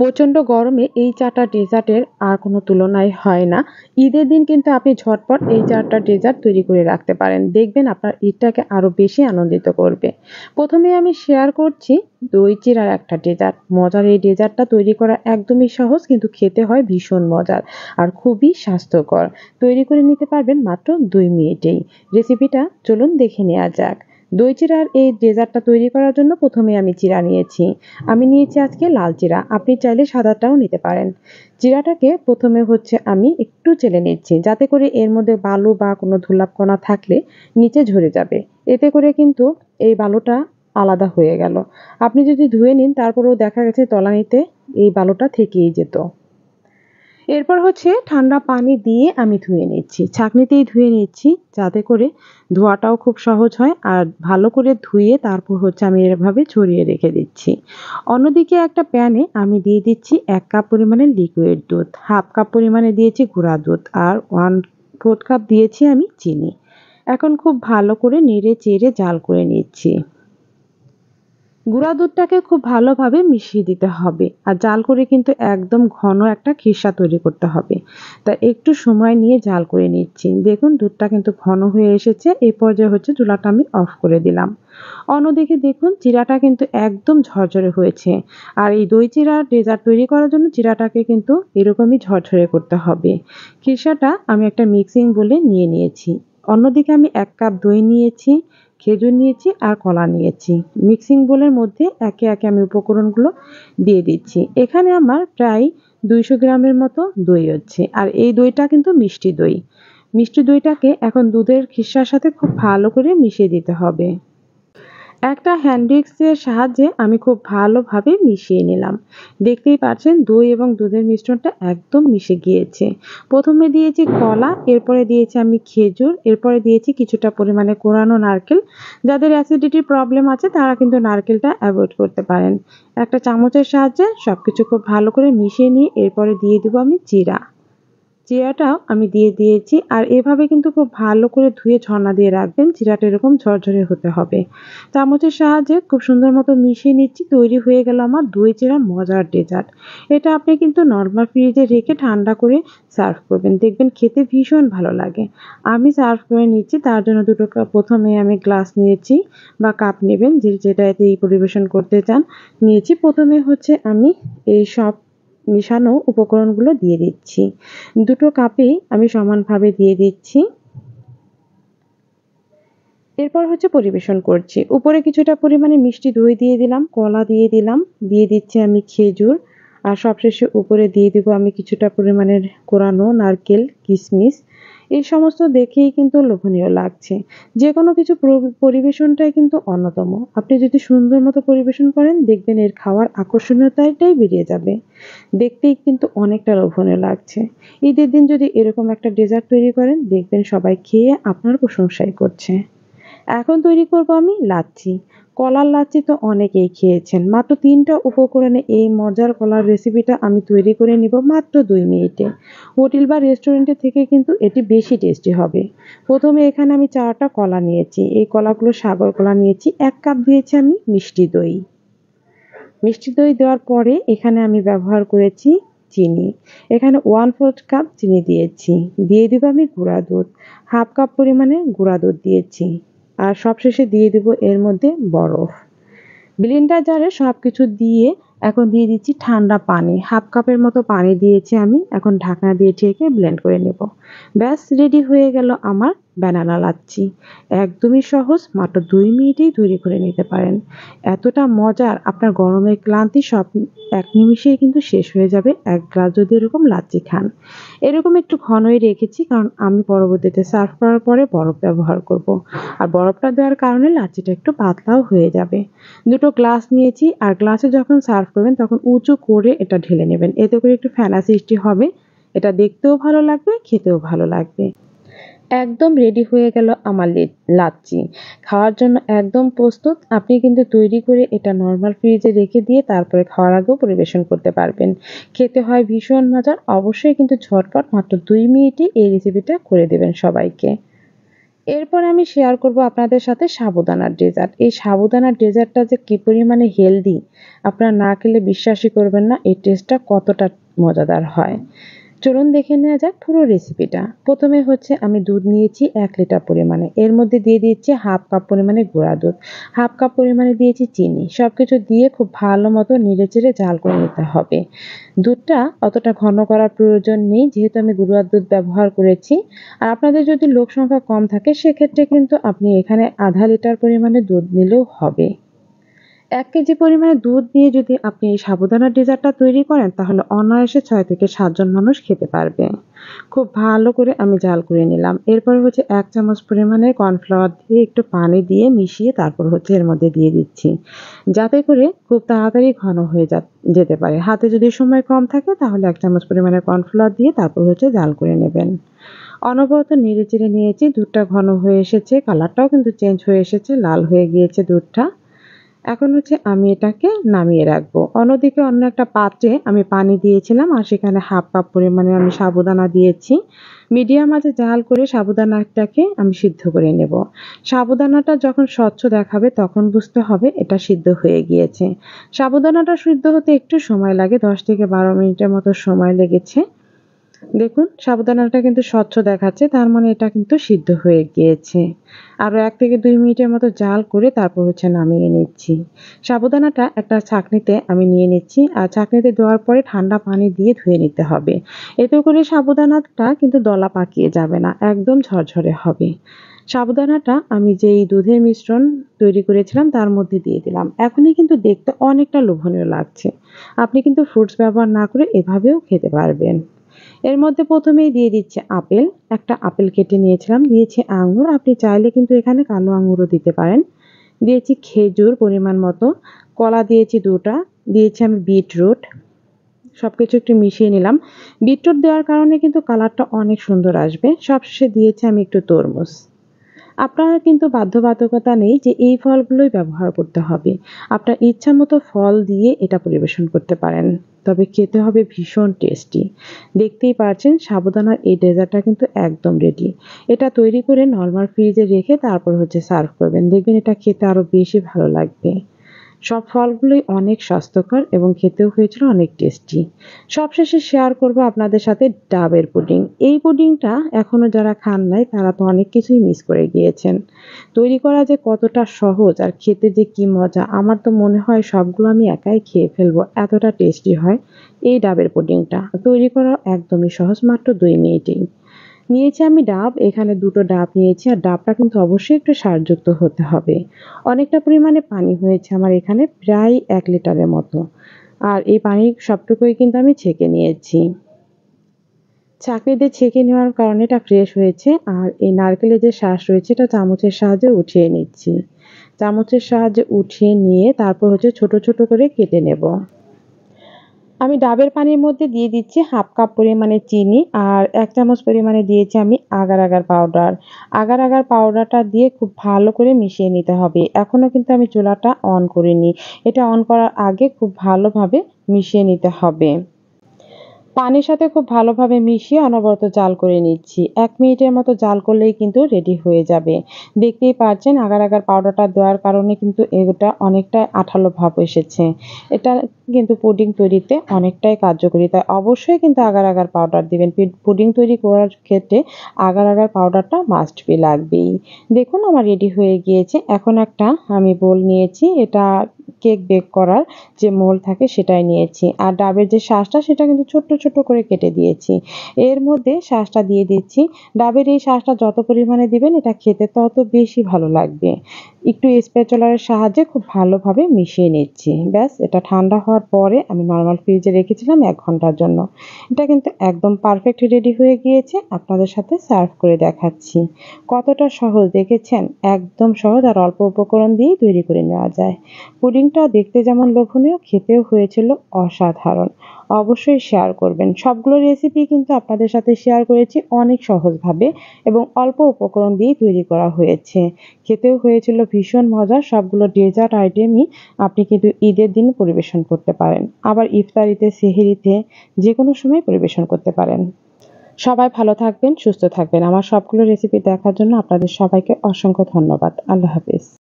প্রচণ্ড গরমে এই চাটা ডেজার্টের আর কোনো তুলনাই হয় না। ঈদের দিন কিন্তু আপনি ঝটপট এই চাটা ডেজার্ট তৈরি করে রাখতে পারেন। দেখবেন আপনার ঈদটাকে আরো বেশি আনন্দিত করবে। প্রথমে আমি শেয়ার করছি দই চিড়ার একটা ডেজার্ট। মজার এই ডেজার্টটা তৈরি করা একদমই সহজ, কিন্তু খেতে হয় ভীষণ মজার আর খুবই স্বাস্থ্যকর। তৈরি করে নিতে পারবেন মাত্র 2 মিনিটেই। রেসিপিটা চলুন দেখে নেওয়া যাক। দই চিড়ার এই ডেজার্টটা তৈরি করার জন্য প্রথমে আমি চিড়া নিয়েছি। আমি নিয়েছি আজকে লাল জিরা, আপনি চাইলে সাদাটাও নিতে পারেন। জিরাটাকে প্রথমে আমি একটু চেলে নিচ্ছি, যাতে করে এর মধ্যে বালু বা কোনো ধুলাকণা থাকলে নিচে ঝরে যাবে। এতে করে কিন্তু এই বালুটা আলাদা হয়ে গেল। আপনি যদি ধুয়ে নিন তারপরেও দেখা গেছে তলানিতে এই বালুটা থেকেই যেত। এরপর ঠান্ডা পানি দিয়ে আমি ধুয়ে নিচ্ছি, ছাঁকনিতেই ধুয়ে নিচ্ছি, যাতে করে ধোয়াটাও খুব সহজ হয়। আর ভালো করে ধুয়ে তারপর আমি এভাবে ছড়িয়ে রেখে দিচ্ছি। অন্যদিকে একটা প্যানে আমি দিয়ে দিচ্ছি 1 কাপ পরিমাণে লিকুইড দুধ, হাফ কাপ পরিমাণে দিয়েছি গুঁড়া দুধ আর 1/4 কাপ দিয়েছি আমি চিনি। এখন খুব ভালো করে নেড়ে চেড়ে জাল করে নিচ্ছি। গুঁড়া দুধটাকে খুব ভালোভাবে মিশিয়ে দিতে হবে, আর জাল করে কিন্তু একদম ঘন একটা খিসা তৈরি করতে হবে। তা একটু সময় নিয়ে জাল করে নিচ্ছি। দেখুন দুধটা কিন্তু ঘন হয়ে এসেছে। এই পর্যায়ে চুলাটা আমি অফ করে দিলাম। অন্যদিকে দেখুন চিড়াটা কিন্তু একদম ঝরঝরে হয়েছে। আর এই দই চিড়ার ডেজার্ট তৈরি করার জন্য চিড়াটাকে কিন্তু এরকমই ঝরঝরে করতে হবে। খিসাটা আমি একটা মিক্সিং বলে নিয়ে নিয়েছি। অন্যদিকে আমি 1 কাপ দই নিয়েছি, খেজুর নিয়েছি আর কলা নিয়েছি। মিক্সিং বোলের মধ্যে একে একে আমি উপকরণগুলো দিয়ে দিচ্ছি। এখানে আমার প্রায় 200 গ্রামের মতো দই হচ্ছে, আর এই দইটা কিন্তু মিষ্টি দই। মিষ্টি দইটাকে এখন দুধের খিসার সাথে খুব ভালো করে মিশিয়ে দিতে হবে। একটা হ্যান্ড উইক্সের সাহায্যে আমি খুব ভালোভাবে মিশিয়ে নিলাম। দেখতেই পাচ্ছেন দই এবং দুধের মিশ্রণটা একদম মিশে গিয়েছে। প্রথমে দিয়েছি কলা, এরপরে দিয়েছি আমি খেজুর, এরপরে দিয়েছি কিছুটা পরিমাণে কোরানো নারকেল। যাদের অ্যাসিডিটির প্রবলেম আছে তারা কিন্তু নারকেলটা অ্যাভয়েড করতে পারেন। একটা চামচের সাহায্যে সবকিছু খুব ভালো করে মিশিয়ে নিয়ে এরপরে দিয়ে দেবো আমি জিরা। জিরাটাও আমি দিয়ে দিয়েছি, আর এভাবে কিন্তু খুব ভালো করে ধুয়ে ছন্না দিয়ে রাখবেন। জিরাটা এরকম ঝরঝরে হতে হবে। চামচের সাহায্যে খুব সুন্দর মতো মিশিয়ে নিচ্ছি। তৈরি হয়ে গেল আমার দই চিড়া মজার ডেজার্ট। এটা আপনি কিন্তু নর্মাল ফ্রিজে রেখে ঠান্ডা করে সার্ভ করবেন, দেখবেন খেতে ভীষণ ভালো লাগে। আমি সার্ভ করে নিচ্ছি, তার জন্য দুটো কাপ প্রথমে আমি গ্লাস নিয়েছি বা কাপ নেবেন যে যেটাতে এই পরিবেশন করতে চান নিয়েছি। প্রথমে আমি এই সব মিশানো উপকরণগুলো দিয়ে দিচ্ছি। দুটো কাপেই আমি সমানভাবে দিয়ে দিচ্ছি। এরপর পরিবেশন করছি। উপরে কিছুটা পরিমাণে মিষ্টি দই দিয়ে দিলাম, কলা দিয়ে দিলাম, দিয়ে দিচ্ছি আমি খেজুর, আর সবশেষে উপরে দিয়ে দিব আমি কিছুটা পরিমাণের কোরানো নারকেল, কিশমিশ। এই সমস্ত দেখেই কিন্তু লোভনীয় লাগছে। যে কোনো কিছু পরিবেশনটাই কিন্তু অন্যতম। আপনি যদি সুন্দর মতো পরিবেশন করেন দেখবেন এর খাওয়ার আকর্ষণীয়তাটাই বেরিয়ে যাবে। দেখতেই কিন্তু অনেকটা লোভনীয় লাগছে। ঈদের দিন যদি এরকম একটা ডেজার্ট তৈরি করেন দেখবেন সবাই খেয়ে আপনার প্রশংসাই করছে। এখন তৈরি করব আমি লাচ্ছি। কলার লাচ্ছি তো অনেকেই খেয়েছেন। মাত্র 3টা উপকরণে এই মজার কলার রেসিপিটা আমি তৈরি করে নিব মাত্র 2 মিনিটে। হোটেল বা রেস্টুরেন্টের থেকে কিন্তু এটি বেশি টেস্টি হবে। প্রথমে এখানে আমি 4টা কলা নিয়েছি। এই কলাগুলো সাগর কলা নিয়েছি। 1 কাপ দিয়েছি আমি মিষ্টি দই। মিষ্টি দই দেওয়ার পরে এখানে আমি ব্যবহার করেছি চিনি। এখানে 1/4 কাপ চিনি দিয়েছি। দিয়ে দিব আমি গুঁড়া দুধ। হাফ কাপ পরিমাণে গুঁড়া দুধ দিয়েছি। আর সবশেষে দিয়ে দিব এর মধ্যে বরফ। ব্লেন্ডার জারে সবকিছু দিয়ে এখন দিয়ে দিচ্ছি ঠান্ডা পানি। হাফ কাপের মতো পানি দিয়েছি আমি। এখন ঢাকনা দিয়ে ঢেকে ব্লেন্ড করে নেব। ব্যাস রেডি হয়ে গেল আমার ব্যানানা লাচ্ছি। একদমই সহজ, মাত্র 2 মিনিটেই তৈরি করে নিতে পারেন। এতটা মজার, আপনার গরমের ক্লান্তি সব এক নিমিষেই কিন্তু শেষ হয়ে যাবে 1 গ্লাস যদি এরকম লাচ্ছি খান। এরকম একটু ঘনই রেখেছি, কারণ আমি পরবর্তীতে সার্ভ করার পরে বরফ ব্যবহার করব। আর বরফটা দেওয়ার কারণে লাচ্ছিটা একটু পাতলাও হয়ে যাবে। দুটো গ্লাস নিয়েছি, আর গ্লাসে যখন সার্ভ করবেন তখন উঁচু করে এটা ঢেলে নেবেন। এতে করে একটু ফেনা সৃষ্টি হবে। এটা দেখতেও ভালো লাগবে, খেতেও ভালো লাগবে। একদম রেডি হয়ে গেল আমার লাচ্ছি। খাওয়ার জন্য একদম প্রস্তুত। আপনি কিন্তু তৈরি করে এটা নর্মাল ফ্রিজে রেখে দিয়ে তারপরে খাওয়ার আগেও পরিবেশন করতে পারবেন। খেতে হয় ভীষণ মজার। অবশ্যই কিন্তু ঝটপট মাত্র 2 মিনিটে এই রেসিপিটা করে দেবেন সবাইকে। এরপর আমি শেয়ার করব আপনাদের সাথে সাবুদানার ডেজার্ট। এই সাবুদানার ডেজার্টটা যে কি পরিমাণে হেলদি, আপনারা না খেলে বিশ্বাসই করবেন না এর টেস্টটা কতটা মজাদার হয়। চলুন দেখে নেওয়া যাক পুরো রেসিপিটা। প্রথমে হচ্ছে আমি দুধ নিয়েছি 1 লিটার পরিমাণে। এর মধ্যে দিয়ে দিচ্ছি হাফ কাপ পরিমাণে গুঁড়া দুধ, হাফ কাপ পরিমাণে দিয়েছি চিনি। সবকিছু দিয়ে খুব ভালো মতো নেড়েচেড়ে জাল করে নিতে হবে। দুধটা অতটা ঘন করার প্রয়োজন নেই যেহেতু আমি গুঁড়া দুধ ব্যবহার করেছি। আর আপনাদের যদি লোক সংখ্যা কম থাকে সেক্ষেত্রে কিন্তু আপনি এখানে আধা লিটার পরিমাণে দুধ নিলেও হবে। ১ কেজি পরিমাণে দুধ দিয়ে যদি আপনি এই সাবুদানার ডেজার্টটা তৈরি করেন তাহলে অনায়াসে ৬ থেকে ৭ জন মানুষ খেতে পারবে। খুব ভালো করে আমি জাল করে নিলাম। এরপরে হচ্ছে ১ চামচ পরিমাণে কর্নফ্লাওয়ার দিয়ে একটু পানি দিয়ে মিশিয়ে তারপর হচ্ছে এর মধ্যে দিয়ে দিচ্ছি। যাতে করে খুব তাড়াতাড়ি ঘন হয়ে যেতে পারে। হাতে যদি সময় কম থাকে তাহলে ১ চামচ পরিমাণে কর্নফ্লাওয়ার দিয়ে তারপর হচ্ছে জাল করে নেবেন। অনবরত নেড়েচেড়ে নিয়েছি। দুধটা ঘন হয়ে এসেছে, কালারটাও কিন্তু চেঞ্জ হয়ে এসেছে, লাল হয়ে গিয়েছে দুধটা। এখন হচ্ছে আমি এটাকে নামিয়ে রাখবো। অন্যদিকে অন্য একটা পাত্রে আমি পানি দিয়েছিলাম আর সেখানে হাফ কাপ পরিমাণে আমি সাবুদানা দিয়েছি। মিডিয়াম আঁচে জাল করে সাবুদানাটাকে আমি সিদ্ধ করে নেব। সাবুদানাটা যখন স্বচ্ছ দেখাবে তখন বুঝতে হবে এটা সিদ্ধ হয়ে গিয়েছে। সাবুদানাটা সিদ্ধ হতে একটু সময় লাগে, ১০ থেকে ১২ মিনিটের মতো সময় লেগেছে। দেখুন সাবুদানাটা কিন্তু স্বচ্ছ দেখাচ্ছে, তার মানে এটা কিন্তু সিদ্ধ হয়ে গিয়েছে। আরও ১ থেকে ২ মিনিটের মতো জাল করে তারপর হচ্ছে নামিয়ে নিচ্ছি। সাবুদানাটা একটা ছাঁকনিতে আমি নিয়ে নিচ্ছি আর ছাঁকনিতে দেওয়ার পরে ঠান্ডা পানি দিয়ে ধুয়ে নিতে হবে। এতে করে সাবুদানাটা কিন্তু দলা পাকিয়ে যাবে না, একদম ঝরঝরে হবে। সাবুদানাটা আমি যেই দুধের মিশ্রণ তৈরি করেছিলাম তার মধ্যে দিয়ে দিলাম। এখনই কিন্তু দেখতে অনেকটা লোভনীয় লাগছে। আপনি কিন্তু ফ্রুটস ব্যবহার না করে এভাবেও খেতে পারবেন। এর মধ্যে প্রথমেই দিয়ে দিচ্ছি আপেল। একটা আপেল কেটে নিয়েছিলাম, দিয়েছি আঙুর, আপনি চাইলে কিন্তু এখানে কালো আঙুরও দিতে পারেন। দিয়েছি খেজুর পরিমাণ মতো, কলা দিয়েছি ২ টা, দিয়েছি আমি বিটরুট। সবকিছু একটু মিশিয়ে নিলাম। বিটরুট দেওয়ার কারণে কিন্তু কালারটা অনেক সুন্দর আসবে। সবশেষে দিয়েছি আমি একটু তরমুজ। আপনার কিন্তু বাধ্যবাধকতা নেই যে এই ফলগুলোই ব্যবহার করতে হবে। আপনার ইচ্ছামতো ফল দিয়ে এটা পরিবেশন করতে পারেন। তবে খেতে হবে ভীষণ টেস্টি। দেখতেই পারছেন সাবুদানার এই ডেজার্টটা কিন্তু একদম রেডি। এটা তৈরি করে নরমাল ফ্রিজে রেখে তারপর হচ্ছে সার্ভ করবেন। দেখবেন এটা খেতে আরো বেশি ভালো লাগবে। সব ফলগুলোই অনেক স্বাস্থ্যকর এবং খেতেও হয়েছিল অনেক টেস্টি। সবশেষে শেয়ার করব আপনাদের সাথে ডাবের পুডিং। এই পুডিংটা এখনো যারা খান নাই তারা তো অনেক কিছুই মিস করে গিয়েছেন। তৈরি করা যে কতটা সহজ আর খেতে যে কি মজা, আমার তো মনে হয় সবগুলো আমি একাই খেয়ে ফেলবো, এতটা টেস্টি হয় এই ডাবের পুডিংটা। তৈরি করা একদমই সহজ, মাত্র ২ মিনিটেই। নিয়েছি আমি ডাব, এখানে ২ টো ডাব নিয়েছি আর ডাবটা কিন্তু অবশ্যই একটু সারযুক্ত হতে হবে। অনেকটা পরিমাণে পানি হয়েছে আমার এখানে, প্রায় ১ লিটারের মতো। আর এই পানির সবটুকুই কিন্তু আমি ছেঁকে নিয়েছি। ছাঁকনি দিয়ে ছেঁকে নেওয়ার কারণে এটা ফ্রেশ হয়েছে। আর এই নারকেলের যে শাঁস রয়েছে এটা চামচের সাহায্যে উঠিয়ে নিচ্ছি। চামচের সাহায্যে উঠিয়ে নিয়ে তারপর হচ্ছে ছোট, ছোট করে কেটে নেব। আমি ডাবের পানির মধ্যে দিয়ে দিচ্ছি হাফ কাপ পরিমাণে চিনি আর ১ চামচ পরিমাণে দিয়েছি আমি agar agar powder. Agar agar পাউডারটা দিয়ে খুব ভালো করে মিশিয়ে নিতে হবে। এখনো কিন্তু আমি চুলাটা অন করিনি। এটা অন করার আগে খুব ভালোভাবে মিশিয়ে নিতে হবে। পানির সাথে খুব ভালোভাবে মিশিয়ে অনবরত জাল করে নিচ্ছি। ১ মিনিটের মতো জাল করলেই কিন্তু রেডি হয়ে যাবে। দেখতেই পাচ্ছেন আগার আগার পাউডারটা দেওয়ার কারণে কিন্তু এটা অনেকটাই আঠালো ভাব এসেছে। এটা কিন্তু পুডিং তৈরিতে অনেকটাই কার্যকরী। তাই অবশ্যই কিন্তু আগার আগার পাউডার দিবেন। পুডিং তৈরি করার ক্ষেত্রে আগার আগার পাউডারটা মাস্ট বি লাগবেই। দেখুন আমার রেডি হয়ে গিয়েছে। এখন একটা আমি বোল নিয়েছি। এটা কেক বেক করার যে মোল্ড থাকে সেটাই নিয়েছি। আর ডাবের যে শাঁসটা সেটা কিন্তু ছোট্ট, ছোট্ট করে কেটে দিয়েছি। এর মধ্যে শাঁসটা দিয়ে দিচ্ছি। ডাবের এই শাঁসটা যত পরিমাণে দিবেন এটা খেতে তত বেশি ভালো লাগবে। একটু স্প্যাচুলার এর সাহায্যে খুব ভালোভাবে মিশিয়ে নিচ্ছি। ব্যাস, এটা ঠান্ডা হওয়ার পরে আমি নরমাল ফ্রিজে রেখেছিলাম ১ ঘন্টার জন্য। এটা কিন্তু একদম পারফেক্ট রেডি হয়ে গিয়েছে। আপনাদের সাথে সার্ভ করে দেখাচ্ছি। কতটা সহজ দেখেছেন? একদম সহজ আর অল্প উপকরণ দিয়েই তৈরি করে নেওয়া যায়। পুডিংটা দেখতে যেমন লোভনীয়, খেতেও হয়েছিল অসাধারণ। অবশ্যই শেয়ার করবেন। সবগুলো রেসিপি কিন্তু আপনাদের সাথে শেয়ার করেছি অনেক সহজভাবে এবং অল্প উপকরণ দিয়েই তৈরি করা হয়েছে। খেতেও হয়েছিল ভীষণ মজার। সবগুলো ডেজার্ট আইটেমই আপনি কিন্তু ঈদের দিন পরিবেশন করতে পারেন। আবার ইফতারিতে, সেহরিতে যেকোনো সময় পরিবেশন করতে পারেন। সবাই ভালো থাকবেন, সুস্থ থাকবেন। আমার সবগুলো রেসিপি দেখার জন্য আপনাদের সবাইকে অসংখ্য ধন্যবাদ। আল্লাহ হাফেজ।